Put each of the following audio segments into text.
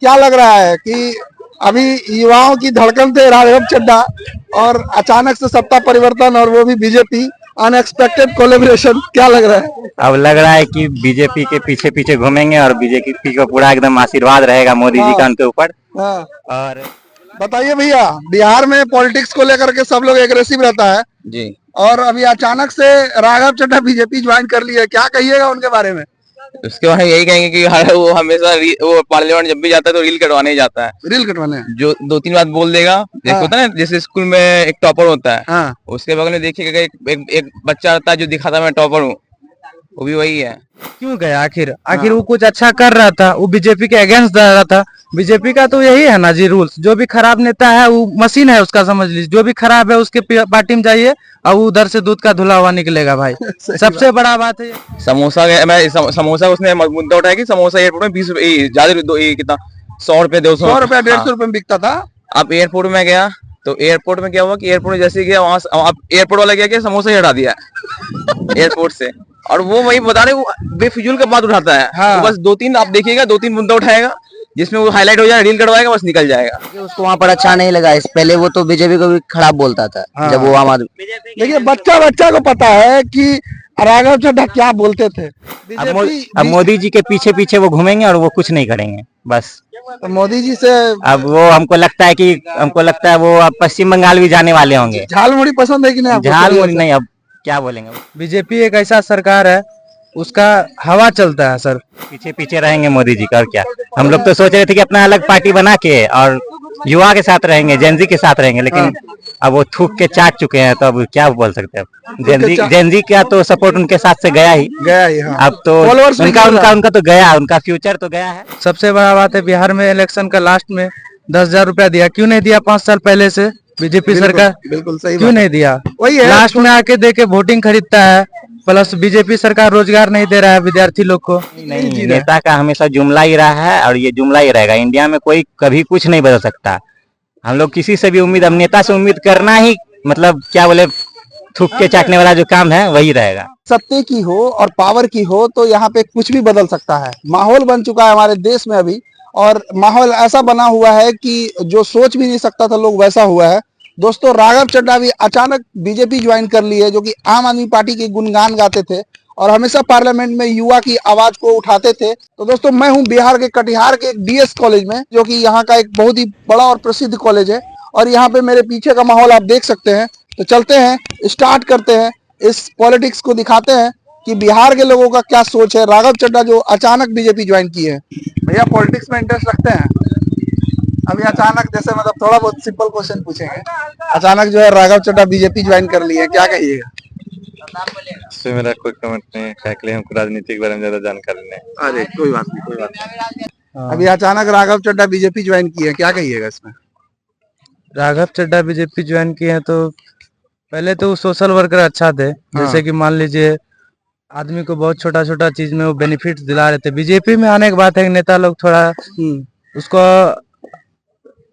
क्या लग रहा है कि अभी युवाओं की धड़कन थे राघव चड्ढा और अचानक से सत्ता परिवर्तन और वो भी बीजेपी, अनएक्सपेक्टेड कोलेब्रेशन, क्या लग रहा है? अब लग रहा है कि बीजेपी के पीछे पीछे घूमेंगे और बीजेपी को पूरा एकदम आशीर्वाद रहेगा मोदी जी का उनके ऊपर। हाँ, और बताइए भैया, बिहार में पॉलिटिक्स को लेकर के सब लोग एग्रेसिव रहता है जी। और अभी अचानक से राघव चड्ढा बीजेपी ज्वाइन कर लिया, क्या कहिएगा उनके बारे में? उसके बाद यही कहेंगे कि वो हमेशा वो पार्लियामेंट जब भी जाता है तो रील कटवाने ही जाता है। रील कटवाने? जो 2-3 बात बोल देगा। जैसे होता है ना, जैसे स्कूल में एक टॉपर होता है। हाँ। उसके बगल में देखिएगा एक बच्चा आता है जो दिखाता है मैं टॉपर हूँ, वो भी वही है। क्यों गया आखिर वो कुछ अच्छा कर रहा था, वो बीजेपी के अगेंस्ट जा रहा था। बीजेपी का तो यही है ना जी रूल्स, जो भी खराब नेता है वो मशीन है उसका, समझ लीजिए। जो भी खराब है उसके पार्टी में जाइए और उधर से दूध का धुला हुआ निकलेगा भाई। सबसे बड़ा बात है समोसा उसने मुद्दा उठाया कि समोसा एयरपोर्ट में 20 ज्यादा कितना 100 रुपए 100 रुपया 150 रुपए में बिकता था। अब एयरपोर्ट में गया तो एयरपोर्ट में क्या हुआ कि एयरपोर्ट में जैसे गया वहां अब एयरपोर्ट वाला क्या समोसा ही हटा दिया एयरपोर्ट से। और वो वही बता रहे वो बेफिजूल का बात उठाता है। हाँ। तो बस 2-3 आप देखिएगा, 2-3 मुद्दा उठाएगा जिसमें वो हाईलाइट हो जाएगा, रील करवाएगा, बस निकल जाएगा। उसको वहाँ पर अच्छा नहीं लगा। इस पहले वो तो बीजेपी को भी खराब बोलता था। हाँ। जब वो आम आदमी, देखिए बच्चा को पता है कि राघव चड्ढा क्या बोलते थे। अब मोदी जी के पीछे पीछे वो घूमेंगे और वो कुछ नहीं करेंगे बस। तो मोदी जी से अब वो हमको लगता है वो अब पश्चिम बंगाल भी जाने वाले होंगे। झाल मुड़ी पसंद है कि नहीं आपको? झाल मुड़ी नहीं, अब क्या बोलेंगे। बीजेपी एक ऐसा सरकार है, उसका हवा चलता है सर। पीछे पीछे रहेंगे मोदी जी का, और क्या। हम लोग तो सोच रहे थे कि अपना अलग पार्टी बना के और युवा के साथ रहेंगे, जेनजी के साथ रहेंगे, लेकिन अब वो थूक के चाट चुके हैं, तो अब क्या बोल सकते हैं। जेनजी का तो सपोर्ट उनके साथ से गया ही। हाँ। अब तो उनका तो गया, उनका फ्यूचर तो गया है। सबसे बड़ा बात है, बिहार में इलेक्शन का लास्ट में 10,000 रुपया दिया। क्यों नहीं दिया 5 साल पहले से बीजेपी सरकार? बिल्कुल सही क्यों नहीं दिया? वही है, लास्ट में आके दे के वोटिंग खरीदता है। प्लस बीजेपी सरकार रोजगार नहीं दे रहा है विद्यार्थी लोग को। नहीं, नेता का हमेशा जुमला ही रहा है और ये जुमला ही रहेगा। इंडिया में कोई कभी कुछ नहीं बदल सकता। हम लोग किसी से भी उम्मीद, अब नेता से उम्मीद करना ही मतलब क्या बोले, थूक के चाटने वाला जो काम है वही रहेगा। सत्ते की हो और पावर की हो तो यहाँ पे कुछ भी बदल सकता है। माहौल बन चुका है हमारे देश में अभी, और माहौल ऐसा बना हुआ है कि जो सोच भी नहीं सकता था लोग, वैसा हुआ है। दोस्तों, राघव चड्ढा भी अचानक बीजेपी ज्वाइन कर ली है, जो कि आम आदमी पार्टी के गुणगान गाते थे और हमेशा पार्लियामेंट में युवा की आवाज को उठाते थे। तो दोस्तों, मैं हूं बिहार के कटिहार के एक डीएस कॉलेज में, जो कि यहाँ का एक बहुत ही बड़ा और प्रसिद्ध कॉलेज है। और यहाँ पे मेरे पीछे का माहौल आप देख सकते हैं। तो चलते हैं, स्टार्ट करते हैं, इस पॉलिटिक्स को दिखाते हैं कि बिहार के लोगों का क्या सोच है। राघव चड्ढा जो अचानक बीजेपी ज्वाइन की है। भैया, पॉलिटिक्स में इंटरेस्ट रखते हैं? अभी अचानक, जैसे मतलब थोड़ा बहुत सिंपल क्वेश्चन पूछेंगे, अचानक जो है राघव चड्ढा बीजेपी ज्वाइन कर ली है, क्या कहिएगा? इसमें मेरा कोई कमेंट नहीं है, क्या हमको राजनीति के बारे में ज्यादा जानकारी नहीं। अरे कोई बात नहीं, कोई बात नहीं। अभी अचानक राघव चड्ढा बीजेपी ज्वाइन की है, क्या कहिएगा इसमें? राघव चड्ढा बीजेपी ज्वाइन किए हैं तो पहले तो सोशल वर्कर अच्छा थे। जैसे कि मान लीजिए आदमी को बहुत छोटा छोटा चीज में वो बेनिफिट्स दिला रहे थे। बीजेपी में आने के बाद है नेता लोग थोड़ा उसको,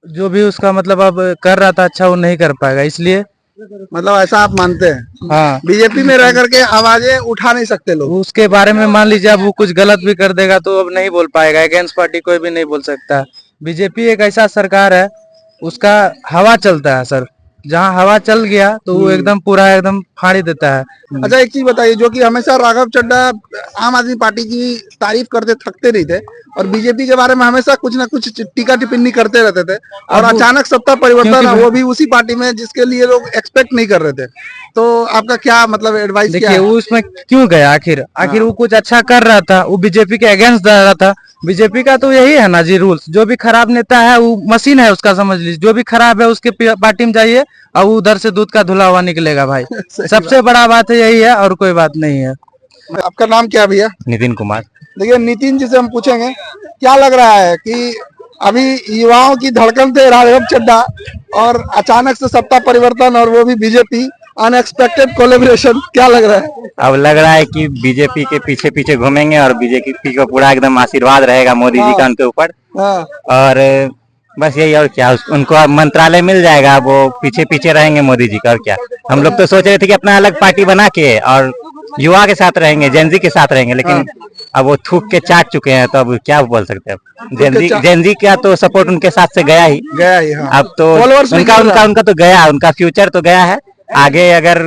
जो भी उसका मतलब अब कर रहा था अच्छा, वो नहीं कर पाएगा, इसलिए मतलब ऐसा आप मानते हैं? हाँ, बीजेपी में रह करके आवाजें उठा नहीं सकते लोग। उसके बारे में मान लीजिए अब वो कुछ गलत भी कर देगा तो अब नहीं बोल पाएगा। अगेंस्ट पार्टी कोई भी नहीं बोल सकता। बीजेपी एक ऐसा सरकार है, उसका हवा चलता है सर। जहाँ हवा चल गया तो वो एकदम पूरा एकदम फाड़ी देता है। अच्छा, एक चीज बताइए, जो कि हमेशा राघव चड्ढा आम आदमी पार्टी की तारीफ करते थकते नहीं थे और बीजेपी के बारे में हमेशा कुछ ना कुछ टीका टिप्पणी करते रहते थे, और अचानक सत्ता परिवर्तन, वो भी उसी पार्टी में जिसके लिए लोग एक्सपेक्ट नहीं कर रहे थे। तो आपका क्या मतलब एडवाइस क्या है? वो उसमें क्यों गया आखिर वो कुछ अच्छा कर रहा था, वो बीजेपी के अगेंस्ट जा रहा था। बीजेपी का तो यही है ना जी रूल्स, जो भी खराब नेता है वो मशीन है उसका, समझ लीजिए। जो भी खराब है उसके पार्टी में जाइए और उधर से दूध का धुला हुआ निकलेगा भाई। सबसे बड़ा बात है यही है, और कोई बात नहीं है। आपका नाम क्या है भैया? नितिन कुमार। देखिए, नितिन जी से हम पूछेंगे, क्या लग रहा है कि अभी युवाओं की धड़कन थे राघव चड्ढा और अचानक से सत्ता परिवर्तन और वो भी बीजेपी, अनएक्सपेक्टेड कोलेब्रेशन, क्या लग रहा है? अब लग रहा है कि बीजेपी के पीछे पीछे घूमेंगे और बीजेपी को पूरा एकदम आशीर्वाद रहेगा मोदी जी का उनके ऊपर। और बस यही, और क्या। उनको मंत्रालय मिल जाएगा, वो पीछे पीछे रहेंगे मोदी जी का, और क्या। हम लोग तो सोच रहे थे कि अपना अलग पार्टी बना के और युवा के साथ रहेंगे, जेनजी के साथ रहेंगे, लेकिन अब वो थूक के चाट चुके हैं, तो अब क्या बोल सकते हैं चाट- जेनजी का तो सपोर्ट उनके साथ से गया ही। गया ही, हाँ। अब तो Followers भी उनका गिर रहा उनका है। उनका तो गया, उनका फ्यूचर तो गया है। आगे अगर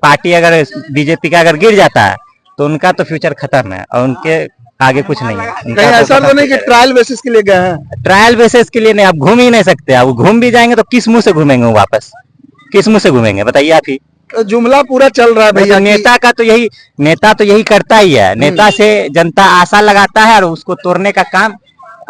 पार्टी अगर बीजेपी का अगर गिर जाता है तो उनका तो फ्यूचर खत्म है और उनके आगे कुछ नहीं है। उनका कहीं तो ऐसा तो खत्म नहीं कि future है। ट्रायल बेसिस के लिए गए हैं? ट्रायल बेसिस के लिए नहीं, आप घूम ही नहीं सकते। अब घूम भी जाएंगे तो किस मुंह से घूमेंगे वो वापस, किस मुंह से घूमेंगे बताइए आप ही। तो जुमला पूरा चल रहा है नहीं तो भैया कि नेता तो यही करता ही है। नेता से जनता आशा लगाता है और उसको तोड़ने का काम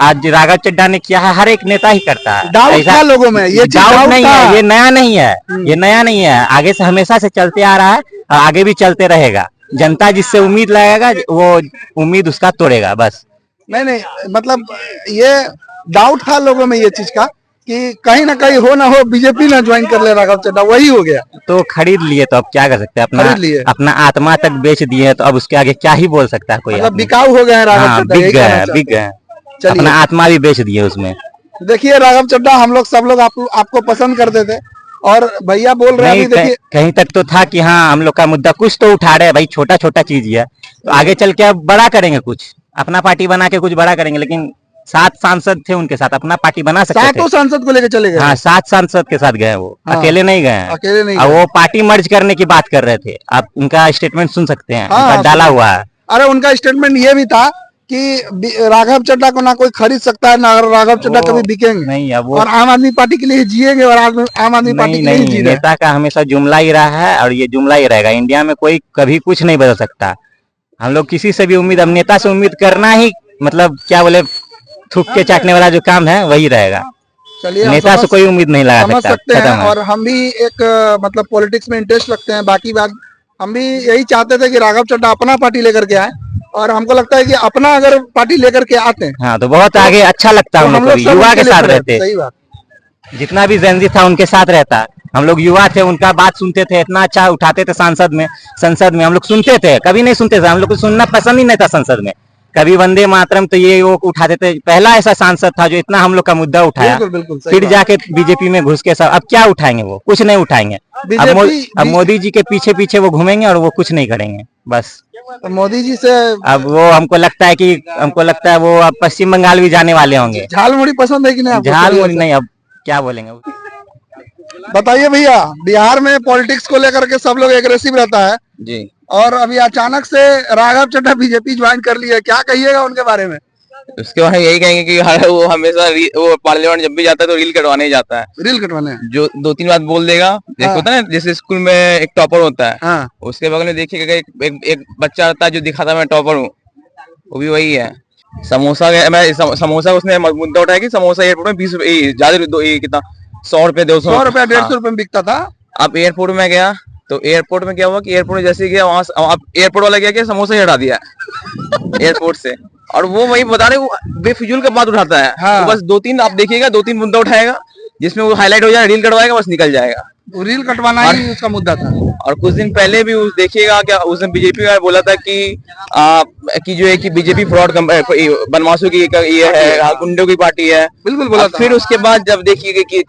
आज राघव चड्ढा ने किया है। हर एक नेता ही करता है। डाउट ऐसा था लोगों में, ये चीज डाउट नहीं था। है, ये नया नहीं है, ये नया नहीं है। आगे से हमेशा से चलते आ रहा है और आगे भी चलते रहेगा। जनता जिससे उम्मीद लगाएगा वो उम्मीद उसका तोड़ेगा बस। नहीं, मतलब ये डाउट था लोगों में ये चीज का कि कहीं ना कहीं हो ना हो बीजेपी ना ज्वाइन कर ले राघव चड्ढा, वही हो गया। तो खरीद लिए तो अब क्या कर सकते हैं। खरीद लिए। अपना आत्मा तक बेच दिए हैं, तो अब उसके आगे क्या ही बोल सकता है कोई मतलब आदमी। बिकाऊ हो गए हैं राघव हाँ, चड्ढा, बिक यही गए कहना हैं, चाहते बिक गए हैं। चलिए। अपना आत्मा भी बेच दिए उसमें। देखिए राघव चड्ढा हम लोग सब लोग आपको पसंद करते थे और भैया बोल रहे हैं नहीं, अभी देखिए। कहीं तक तो था कि हाँ हम लोग का मुद्दा कुछ तो उठा रहे हैं भाई। छोटा छोटा चीज ही है, तो आगे चल के अब बड़ा करेंगे, कुछ अपना पार्टी बना के कुछ बड़ा करेंगे। लेकिन 7 सांसद थे उनके साथ, अपना पार्टी बना सकते थे। 7 सांसद को लेकर चले गए। हाँ, 7 सांसद के साथ गए वो, हाँ। अकेले नहीं गए हैं। अकेले नहीं अब गए। वो पार्टी मर्ज करने की बात कर रहे थे। आप उनका स्टेटमेंट सुन सकते हैं, हाँ, उनका डाला हुआ है। अरे उनका स्टेटमेंट ये भी था कि राघव चड्ढा को ना कोई खरीद सकता है, ना राघव चड्ढा कभी बिकेंगे नहीं, अब वो और आम आदमी पार्टी के लिए जिएंगे और आम आदमी पार्टी नहीं के लिए ही जी नहीं, रहे हैं। नेता का हमेशा जुमला ही रहा है और ये जुमला ही रहेगा। इंडिया में कोई कभी कुछ नहीं बदल सकता। हम लोग किसी से भी उम्मीद, अब नेता से उम्मीद करना ही मतलब क्या बोले, थूक के चाटने वाला जो काम है वही रहेगा। चलिए, हम नेता से कोई उम्मीद नहीं लगा समझ सकता। सकते हैं। खत्म है। और हम भी एक मतलब पॉलिटिक्स में इंटरेस्ट रखते हैं। बाकी बात हम भी यही चाहते थे कि राघव चड्ढा अपना पार्टी लेकर के आए और हमको लगता है कि अपना अगर पार्टी लेकर के आते हैं हाँ, तो बहुत आगे अच्छा लगता है तो हम लोग को भी। सब युवा उनके के लिए साथ खड़े हैं। रहते, सही बात। जितना भी जेनजी था उनके साथ रहता। हम लोग युवा थे, उनका बात सुनते थे, इतना अच्छा उठाते थे। संसद में हम लोग सुनते थे, कभी नहीं सुनते थे। हम लोग को सुनना पसंद ही नहीं था संसद में। कभी वंदे मातरम तो ये वो उठाते थे। पहला ऐसा सांसद था जो इतना हम लोग का मुद्दा उठाया। बिल्कुल, बिल्कुल, सही फिर बात। जाके बीजेपी में घुस के सब अब क्या उठाएंगे, वो कुछ नहीं उठाएंगे। अब मोदी जी के पीछे पीछे वो घूमेंगे और वो कुछ नहीं करेंगे बस। तो मोदी जी से अब वो हमको लगता है वो अब पश्चिम बंगाल भी जाने वाले होंगे। झाल मुड़ी पसंद है कि नहीं आपको? झाल मुड़ी नहीं, अब क्या बोलेंगे। बताइए भैया, बिहार में पॉलिटिक्स को लेकर के सब लोग एग्रेसिव रहता है जी। और अभी अचानक से राघव चड्ढा बीजेपी ज्वाइन कर लिया, क्या कहिएगा उनके बारे में? उसके बाद यही कहेंगे कि वो हमेशा वो पार्लियामेंट जब भी जाता है तो रील कटवाने ही जाता है। रील कटवाने? जो 2-3 बात बोल देगा। जैसे होता है ना, जैसे स्कूल में एक टॉपर होता है, हाँ। उसके बगल में देखिएगा एक बच्चा आता है जो दिखाता है मैं टॉपर हूँ, वो भी वही है। समोसा उसने मुद्दा उठाया कि समोसा एयरपोर्ट में 20 रुपए ज्यादा कितना 100 रुपए 100 रुपया 150 रुपए में बिकता था। अब एयरपोर्ट में गया तो एयरपोर्ट में क्या हुआ कि एयरपोर्ट में जैसे गया वहां अब एयरपोर्ट वाला क्या समोसा ही हटा दिया एयरपोर्ट से। और वो वही बता रहे वो बेफिजूल का बात उठाता है। हाँ। तो बस 2-3 आप देखिएगा, 2-3 मुद्दा उठाएगा जिसमें वो हाईलाइट हो जाएगा, रील कटवाएगा, बस निकल जाएगा। वो रील कटवाना ही उसका मुद्दा था। और कुछ दिन पहले भी देखिएगा क्या उसने बीजेपी में बोला था कि जो है कि बीजेपी फ्रॉड बदमाशों की ये है, गुंडों की पार्टी है। बिल्कुल बोला था। फिर उसके बाद जब देखिएगा कि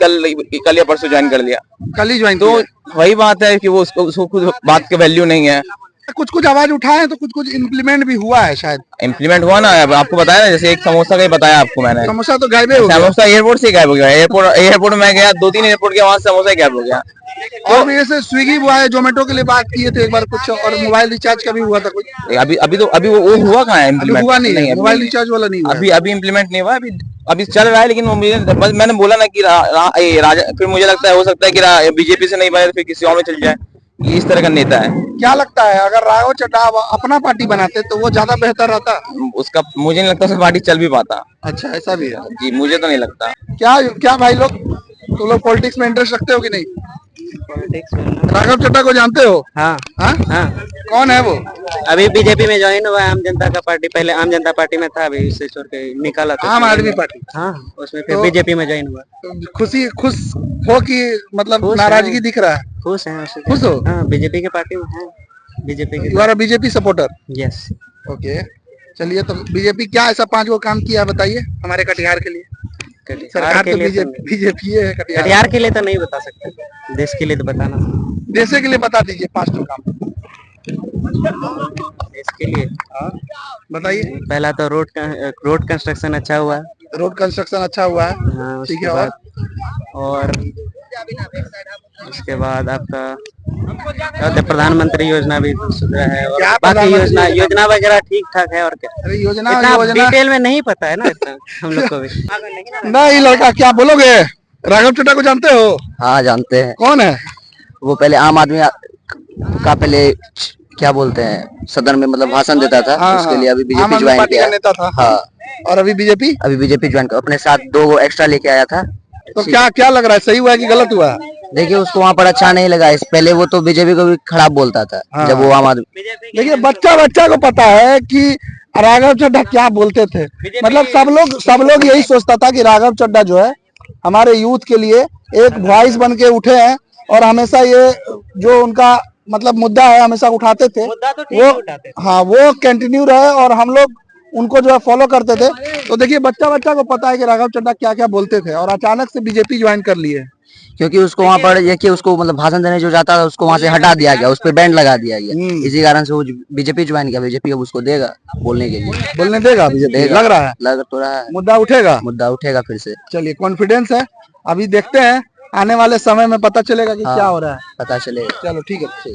कल या परसों ज्वाइन कर लिया, कल ही ज्वाइन तो वही बात है कि वो उसको खुद बात की वैल्यू नहीं है। कुछ आवाज उठाए तो कुछ इम्प्लीमेंट भी हुआ है शायद। इम्प्लीमेंट हुआ ना, अब आपको बताया ना, जैसे एक समोसा का ही बताया आपको मैंने। समोसा तो गायब हो गया। समोसा एयरपोर्ट से गायब हो गया। एयरपोर्ट में गया, 2-3 एयरपोर्ट के वहां से समोसा गायब हो गया। और भी ऐसे स्विगी हुआ है, जोमेटो के लिए बात किए थे एक बार कुछ, और मोबाइल रिचार्ज का भी हुआ था कुछ। अभी वो हुआ कहाँ है इम्प्लीमेंट? हुआ नहीं है, मोबाइल रिचार्ज वाला नहीं हुआ। अभी इम्प्लीमेंट नहीं हुआ। अभी चल रहा है, लेकिन बस मैंने बोला ना कि राजा, फिर मुझे लगता है हो सकता है कि बीजेपी से नहीं बने तो फिर किसी और में चल जाए। ये इस तरह का नेता है। क्या लगता है अगर राघव चड्ढा अपना पार्टी बनाते तो वो ज्यादा बेहतर रहता? उसका मुझे नहीं लगता उसका पार्टी चल भी पाता। अच्छा, ऐसा भी है जी, मुझे तो नहीं लगता। क्या भाई लोग, तुम लोग पॉलिटिक्स में इंटरेस्ट रखते हो कि नहीं? पॉलिटिक्स में राघव चड्ढा को जानते हो? हाँ हाँ? हाँ, कौन है वो? अभी बीजेपी में ज्वाइन हुआ है। आम जनता का पार्टी, पहले आम जनता पार्टी में था, अभी इससे छोड़ के निकाला था आम आदमी पार्टी। हाँ, उसमें फिर तो- बीजेपी में ज्वाइन हुआ। खुश हो कि मतलब खुश नाराजगी है। दिख रहा है? खुश हैं उससे। खुश हो? हाँ, बीजेपी के पार्टी में है। बीजेपी के you are BJP supporter? Yes. Okay, चलिए। तो बीजेपी क्या ऐसा 5 गो काम किया बताइए हमारे कटिहार के लिए? सरकार के तो लिए बीजेपी है कटिहार। कटिहार के लिए तो नहीं बता सकते, देश के लिए तो बताना। देश के लिए बता दीजिए 5 गो काम। इसके लिए बताइए। पहला तो रोड कंस्ट्रक्शन अच्छा हुआ है। रोड कंस्ट्रक्शन अच्छा हुआ है, हाँ, ठीक उसके है। और उसके बाद आपका क्या होता है, प्रधानमंत्री योजना भी सुधरा है और क्या बाकी प्रधानमंत्री योजना वगैरह ठीक ठाक है। और क्या अरे योजना इतना योजना डिटेल में नहीं पता है ना इतना हम लोग को भी। नहीं लड़का, क्या बोलोगे? राघव चड्ढा को जानते हो? हाँ जानते हैं। कौन है? वो पहले आम आदमी का पहले क्या बोलते हैं सदन में मतलब भाषण देता था, हाँ, उसके हाँ। लिए अभी आम बीजेपी आदमी ज्वाइन पार्टी किया का है। नेता था। हाँ और अभी बीजेपी? अभी बीजेपी ज्वाइन अपने साथ 2 एक्स्ट्रा लेके आया था। तो क्या क्या लग रहा है, सही हुआ है कि गलत हुआ है? देखिए उसको वहाँ पर अच्छा नहीं लगा। इस पहले वो तो बीजेपी को भी खराब बोलता था हाँ। जब वो आम आदमी। देखिए बच्चा बच्चा को पता है कि राघव चड्ढा क्या बोलते थे। मतलब सब लोग यही सोचता था कि राघव चड्ढा जो है हमारे यूथ के लिए एक वॉइस बन के उठे हैं और हमेशा ये जो उनका मतलब मुद्दा है हमेशा उठाते थे। वो हाँ वो कंटिन्यू रहे और हम लोग उनको जो है फॉलो करते थे। तो देखिए बच्चा बच्चा को पता है कि राघव चड्ढा क्या क्या बोलते थे और अचानक से बीजेपी ज्वाइन कर लिए। क्योंकि उसको वहाँ पर ये कि उसको मतलब भाषण देने जो जाता था उसको वहाँ से हटा दिया गया, उस पर बैंड लगा दिया गया। इसी कारण से वो बीजेपी ज्वाइन किया। बीजेपी अब उसको देगा बोलने के लिए। बोलने देगा बीजेपी? लग रहा है लग तो रहा है मुद्दा उठेगा। मुद्दा उठेगा फिर से। चलिए कॉन्फिडेंस है, अभी देखते हैं आने वाले समय में पता चलेगा कि क्या हो रहा है। पता चलेगा। चलो ठीक है।